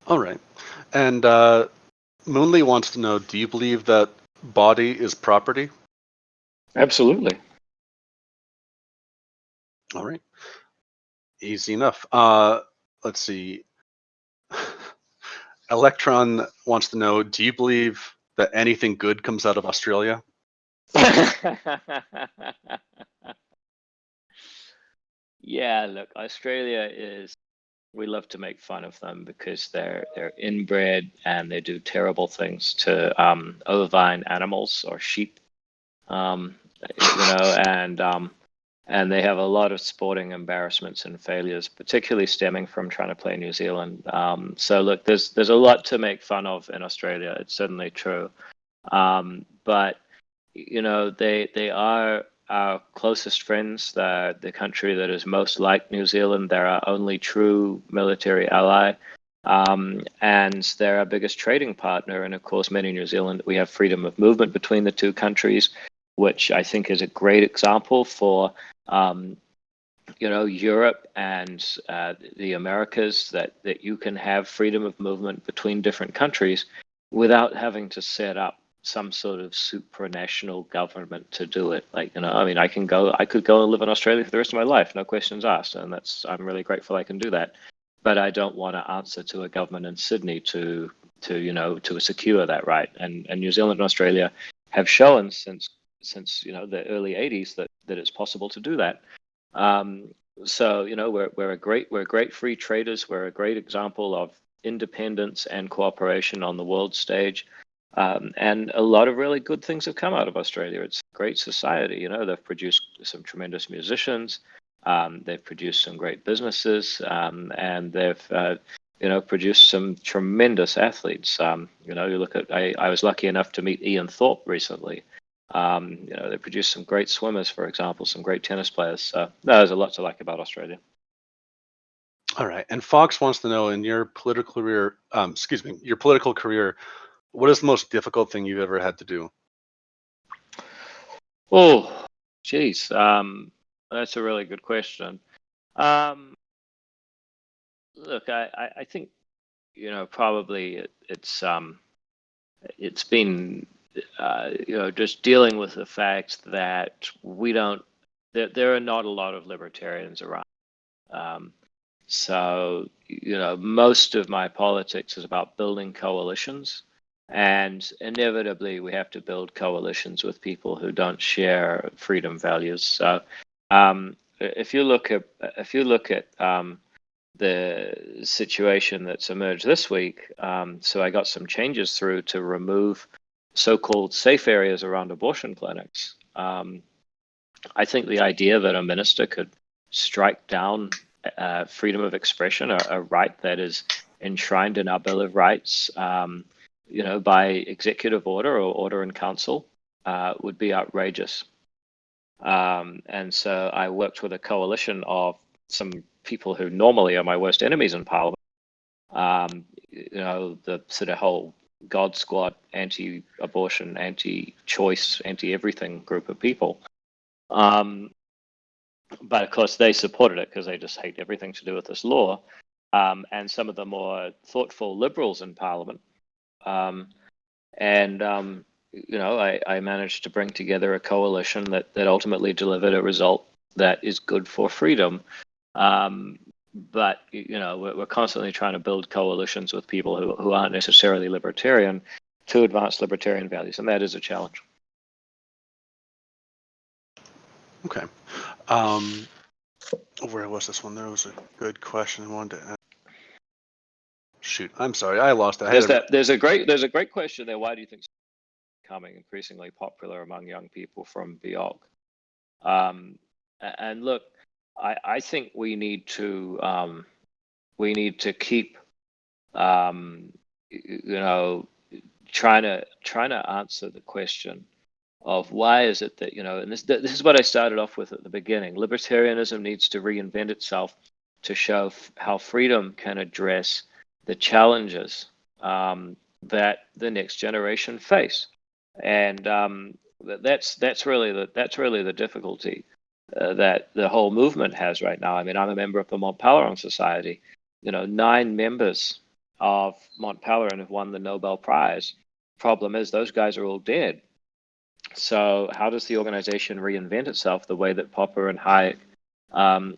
All right. And Moonley wants to know, do you believe that body is property? Absolutely. All right. Easy enough. Let's see. Electron wants to know, do you believe that anything good comes out of Australia? Yeah, look, Australia we love to make fun of them because they're inbred and they do terrible things to ovine animals or sheep, and they have a lot of sporting embarrassments and failures, particularly stemming from trying to play New Zealand. So look, there's a lot to make fun of in Australia. It's certainly true, but they are our closest friends. They're the country that is most like New Zealand. They're our only true military ally. And they're our biggest trading partner. And of course, many in New Zealand, we have freedom of movement between the two countries, which I think is a great example for Europe and the Americas, that you can have freedom of movement between different countries without having to set up some sort of supranational government to do it. I could go and live in Australia for the rest of my life, no questions asked, and I'm really grateful I can do that. But I don't want to answer to a government in Sydney to secure that right. And New Zealand and Australia have shown since the early '80s that it's possible to do that. So we're great free traders. We're a great example of independence and cooperation on the world stage. And a lot of really good things have come out of Australia. It's a great society. They've produced some tremendous musicians. They've produced some great businesses, and they've produced some tremendous athletes. You look at, I was lucky enough to meet Ian Thorpe recently. They produced some great swimmers, for example, some great tennis players. So there's a lot to like about Australia. All right. And Fox wants to know, in your political career, what is the most difficult thing you've ever had to do? Oh, geez. That's a really good question. Look, I think, probably it's been, just dealing with the fact that there are not a lot of libertarians around. So, most of my politics is about building coalitions. And inevitably, we have to build coalitions with people who don't share freedom values. So, if you look at the situation that's emerged this week, so I got some changes through to remove so-called safe areas around abortion clinics. I think the idea that a minister could strike down freedom of expression, a right that is enshrined in our Bill of Rights, by executive order or order in council, would be outrageous. And so I worked with a coalition of some people who normally are my worst enemies in Parliament. The sort of whole God Squad, anti-abortion, anti-choice, anti-everything group of people. But of course, they supported it because they just hate everything to do with this law. And some of the more thoughtful liberals in Parliament. I managed to bring together a coalition that ultimately delivered a result that is good for freedom. But we're constantly trying to build coalitions with people who aren't necessarily libertarian to advance libertarian values, and that is a challenge. Okay. Where was this one? There was a good question I wanted to ask. Shoot, I'm sorry, I lost it. There's a great question there. Why do you think it's becoming increasingly popular among young people from BIOG? And look, I think we need to keep trying to answer the question of why is it that, and this is what I started off with at the beginning. Libertarianism needs to reinvent itself to show how freedom can address the challenges that the next generation face, and that's really the difficulty that the whole movement has right now. I mean, I'm a member of the Mont Pelerin Society. 9 members of Mont Pelerin have won the Nobel Prize. Problem is, those guys are all dead. So how does the organization reinvent itself the way that Popper and Hayek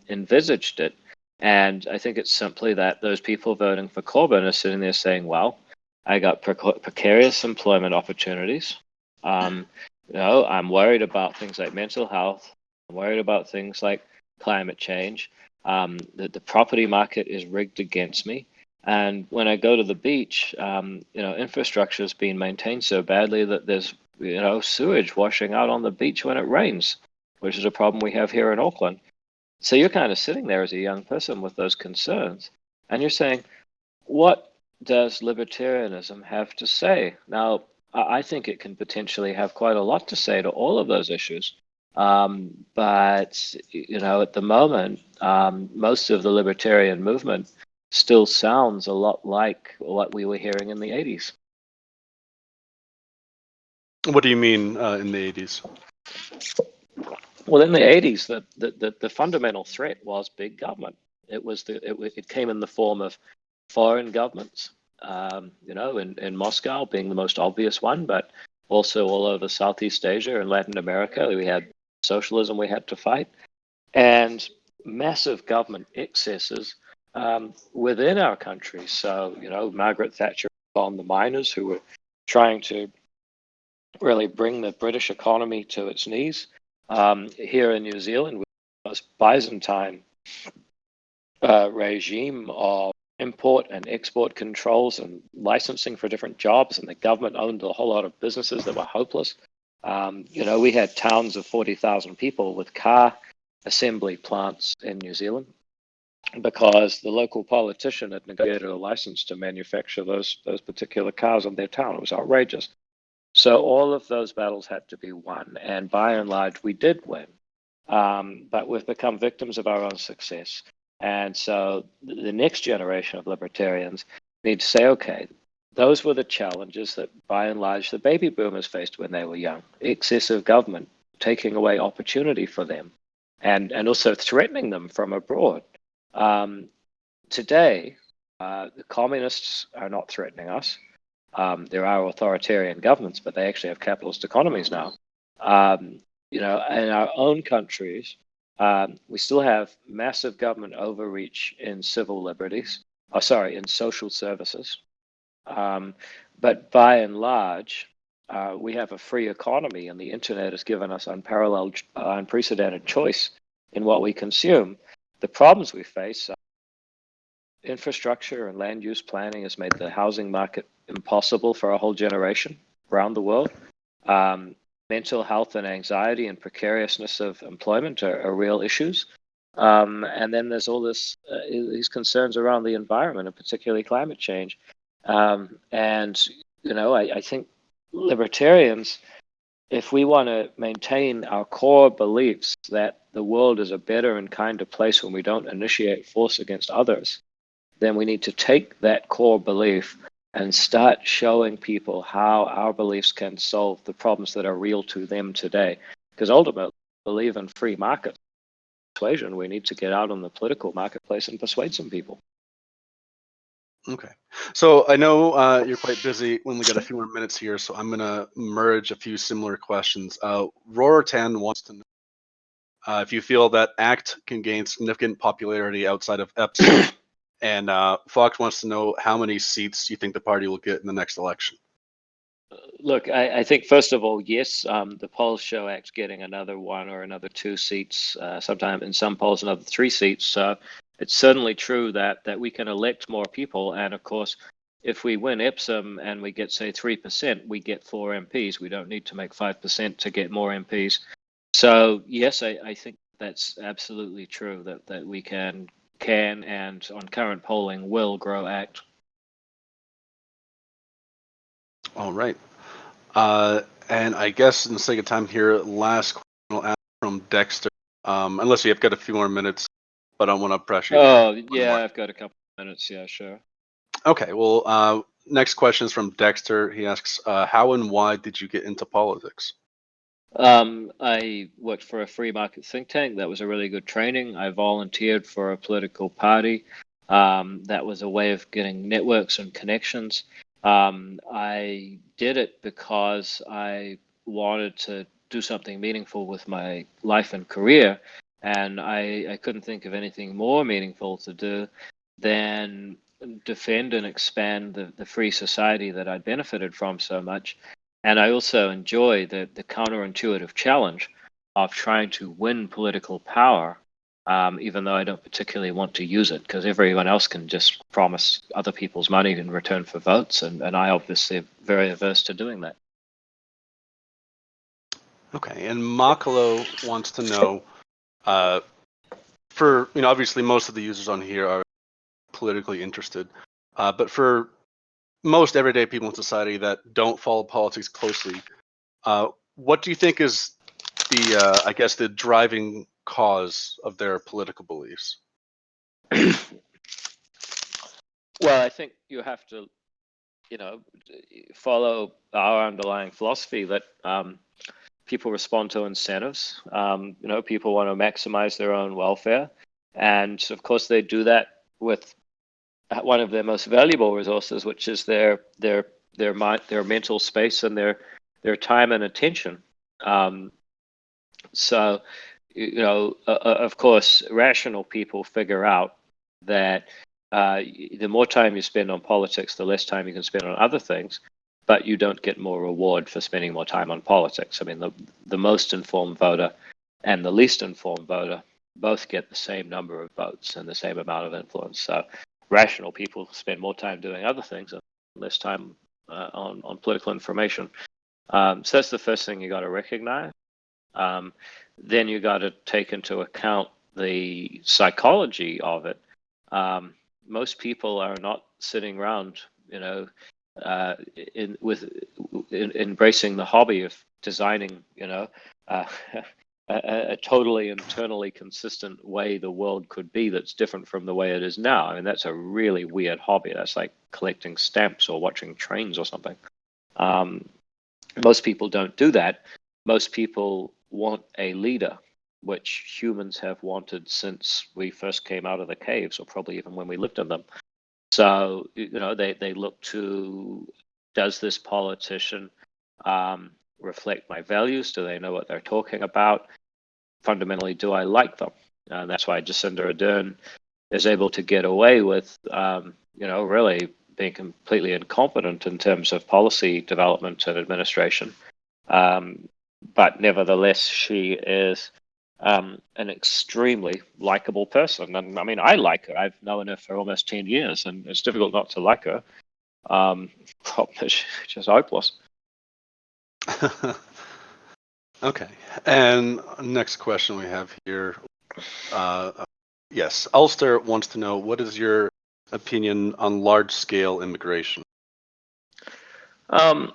envisaged it? And I think it's simply that those people voting for Corbyn are sitting there saying, well, I got precarious employment opportunities. I'm worried about things like mental health. I'm worried about things like climate change. The property market is rigged against me. And when I go to the beach, infrastructure has been maintained so badly that there's sewage washing out on the beach when it rains, which is a problem we have here in Auckland. So you're kind of sitting there as a young person with those concerns, and you're saying, what does libertarianism have to say? Now, I think it can potentially have quite a lot to say to all of those issues. But, at the moment, most of the libertarian movement still sounds a lot like what we were hearing in the 80s. What do you mean in the 80s? Well, in the 80s, the fundamental threat was big government. It came in the form of foreign governments, in Moscow being the most obvious one, but also all over Southeast Asia and Latin America. We had socialism we had to fight, and massive government excesses within our country. So, Margaret Thatcher on the miners who were trying to really bring the British economy to its knees. Here in New Zealand, with the most Byzantine regime of import and export controls and licensing for different jobs, and the government owned a whole lot of businesses that were hopeless. We had towns of 40,000 people with car assembly plants in New Zealand because the local politician had negotiated a license to manufacture those particular cars in their town. It was outrageous. So all of those battles had to be won, and by and large, we did win. But we've become victims of our own success. And so the next generation of libertarians need to say, okay, those were the challenges that, by and large, the baby boomers faced when they were young. Excessive government, taking away opportunity for them, and also threatening them from abroad. Today, the communists are not threatening us. There are authoritarian governments, but they actually have capitalist economies now. In our own countries, we still have massive government overreach in civil liberties. In social services. But by and large, we have a free economy, and the internet has given us unparalleled, unprecedented choice in what we consume. The problems we face, infrastructure and land use planning has made the housing market impossible for a whole generation around the world. Mental health and anxiety and precariousness of employment are real issues. And then there's all these concerns around the environment, and particularly climate change. I think libertarians, if we want to maintain our core beliefs that the world is a better and kinder place when we don't initiate force against others, then we need to take that core belief and start showing people how our beliefs can solve the problems that are real to them today. Because ultimately, we believe in free market persuasion. We need to get out on the political marketplace and persuade some people. Okay. So I know you're quite busy. We only got a few more minutes here, so I'm going to merge a few similar questions. Roritan wants to know if you feel that ACT can gain significant popularity outside of Epsom. And Fox wants to know how many seats you think the party will get in the next election. Look, I think, first of all, yes, the polls show ACT getting another 1 or another 2 seats, sometime in some polls another 3 seats. So it's certainly true that we can elect more people. And of course, if we win Epsom and we get, say, 3%, we get 4 MPs. We don't need to make 5% to get more MPs. So yes, I think that's absolutely true that we can and on current polling will grow ACT. All right. And I guess in the sake of time here, last question I'll ask from Dexter. Unless you've got a few more minutes, but I don't want to pressure you. Oh, One yeah, more. I've got a couple of minutes. Yeah, sure. Okay. Well, next question is from Dexter. He asks, how and why did you get into politics? I worked for a free market think tank. That was a really good training. I volunteered for a political party. That was a way of getting networks and connections. I did it because I wanted to do something meaningful with my life and career, and I couldn't think of anything more meaningful to do than defend and expand the free society that I benefited from so much. And I also enjoy the counterintuitive challenge of trying to win political power, even though I don't particularly want to use it, because everyone else can just promise other people's money in return for votes, and I obviously am very averse to doing that. Okay. And Makalo wants to know, for obviously most of the users on here are politically interested, but for most everyday people in society that don't follow politics closely, what do you think is the I guess the driving cause of their political beliefs? Well, I think you have to, follow our underlying philosophy that people respond to incentives. People want to maximize their own welfare, and of course they do that with one of their most valuable resources, which is their mind, their mental space, and their time and attention. So, of course, rational people figure out that the more time you spend on politics, the less time you can spend on other things, but you don't get more reward for spending more time on politics. I mean, the most informed voter and the least informed voter both get the same number of votes and the same amount of influence. So rational people spend more time doing other things and less time on political information. So that's the first thing you got to recognize. Then you got to take into account the psychology of it. Most people are not sitting around, embracing the hobby of designing, a totally internally consistent way the world could be that's different from the way it is now. I mean, that's a really weird hobby. That's like collecting stamps or watching trains or something. Most people don't do that. Most people want a leader, which humans have wanted since we first came out of the caves, or probably even when we lived in them. So, they look to, does this politician reflect my values? Do they know what they're talking about? Fundamentally, do I like them? And that's why Jacinda Ardern is able to get away with, really being completely incompetent in terms of policy development and administration. But nevertheless, she is an extremely likable person. And I mean, I like her. I've known her for almost 10 years, and it's difficult not to like her. Problem is, she's just hopeless. Okay. And next question we have here. Yes, Ulster wants to know, what is your opinion on large-scale immigration? Well,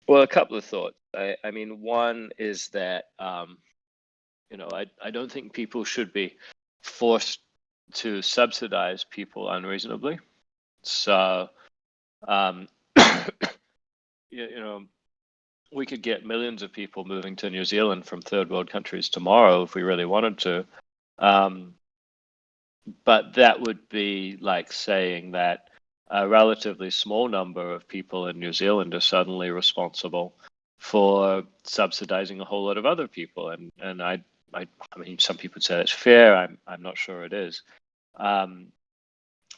a couple of thoughts. I mean, one is that I don't think people should be forced to subsidize people unreasonably. So, we could get millions of people moving to New Zealand from third world countries tomorrow if we really wanted to. But that would be like saying that a relatively small number of people in New Zealand are suddenly responsible for subsidizing a whole lot of other people. And I mean, some people would say that's fair. I'm not sure it is.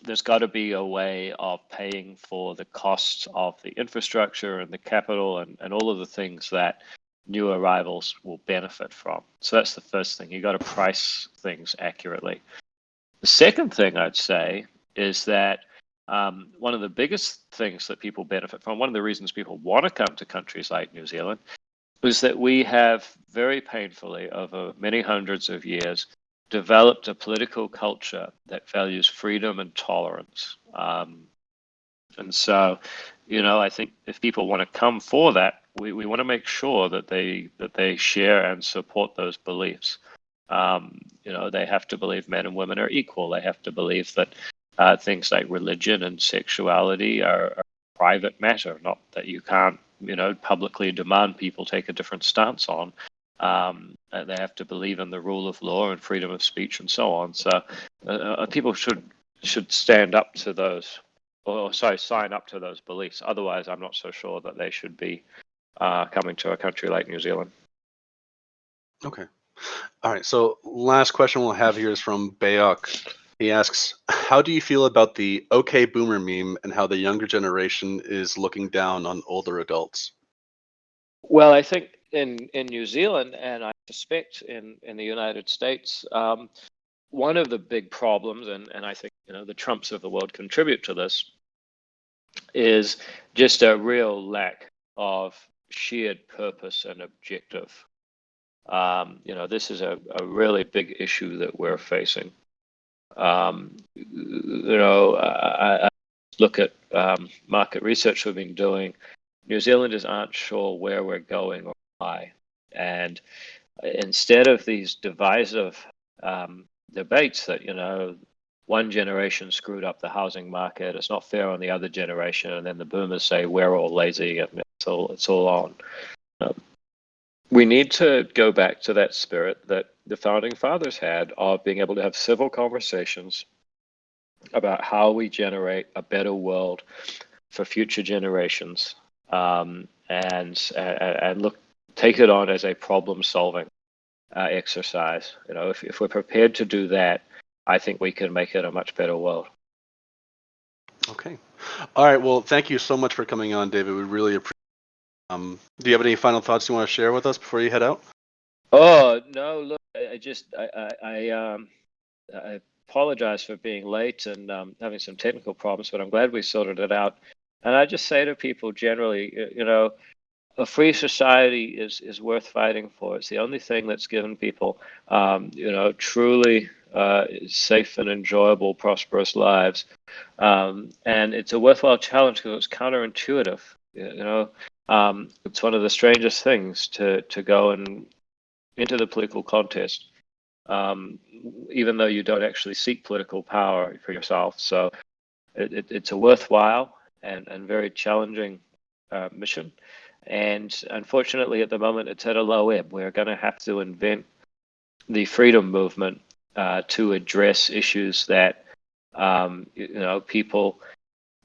There's got to be a way of paying for the costs of the infrastructure and the capital and all of the things that new arrivals will benefit from. So that's the first thing. You got to price things accurately. The second thing I'd say is that one of the biggest things that people benefit from, one of the reasons people want to come to countries like New Zealand, is that we have very painfully, over many hundreds of years, developed a political culture that values freedom and tolerance. And so, I think if people want to come for that, we want to make sure that they share and support those beliefs. They have to believe men and women are equal. They have to believe that things like religion and sexuality are a private matter, not that you can't, publicly demand people take a different stance on. They have to believe in the rule of law and freedom of speech and so on. So people should stand up to those, sign up to those beliefs. Otherwise, I'm not so sure that they should be coming to a country like New Zealand. Okay. All right. So last question we'll have here is from Bayok. He asks, how do you feel about the OK Boomer meme and how the younger generation is looking down on older adults? Well, I think in New Zealand, and I suspect in the United States, one of the big problems, and I think the Trumps of the world contribute to this, is just a real lack of shared purpose and objective. This is a really big issue that we're facing. I look at market research we've been doing. New Zealanders aren't sure where we're going or why. And instead of these divisive debates that, one generation screwed up the housing market, it's not fair on the other generation, and then the boomers say we're all lazy and it's all on. We need to go back to that spirit that the founding fathers had of being able to have civil conversations about how we generate a better world for future generations, and take it on as a problem-solving exercise. If we're prepared to do that, I think we can make it a much better world. Okay. All right. Well, thank you so much for coming on, David. We really appreciate it. Do you have any final thoughts you want to share with us before you head out? Oh, no, look, I apologize for being late and having some technical problems, but I'm glad we sorted it out. And I just say to people generally, a free society is worth fighting for. It's the only thing that's given people, truly safe and enjoyable, prosperous lives. And it's a worthwhile challenge because it's counterintuitive. It's one of the strangest things to go into the political contest, even though you don't actually seek political power for yourself. So it's a worthwhile and very challenging mission. And unfortunately, at the moment, it's at a low ebb. We're going to have to invent the freedom movement to address issues that people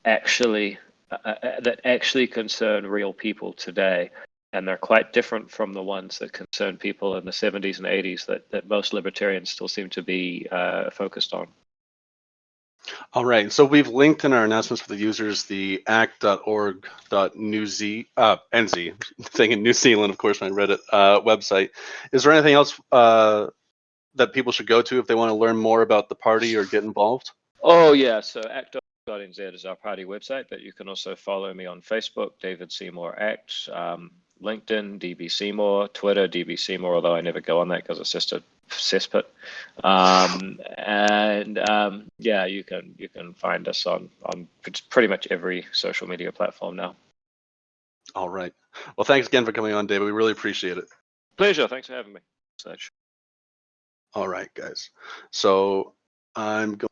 actually that actually concern real people today, and they're quite different from the ones that concern people in the 70s and 80s that most libertarians still seem to be focused on. All right. So we've linked in our announcements for the users the act.org.nz, thinking New Zealand, of course, my Reddit website. Is there anything else that people should go to if they want to learn more about the party or get involved? Oh, yeah. So act.nz is our party website, but you can also follow me on Facebook, David Seymour Act, LinkedIn, DB Seymour, Twitter, DB Seymour, although I never go on that because it's just a cesspit. Yeah, you can find us on pretty much every social media platform now. All right. Well, thanks again for coming on, David. We really appreciate it. Pleasure. Thanks for having me. All right, guys. So I'm going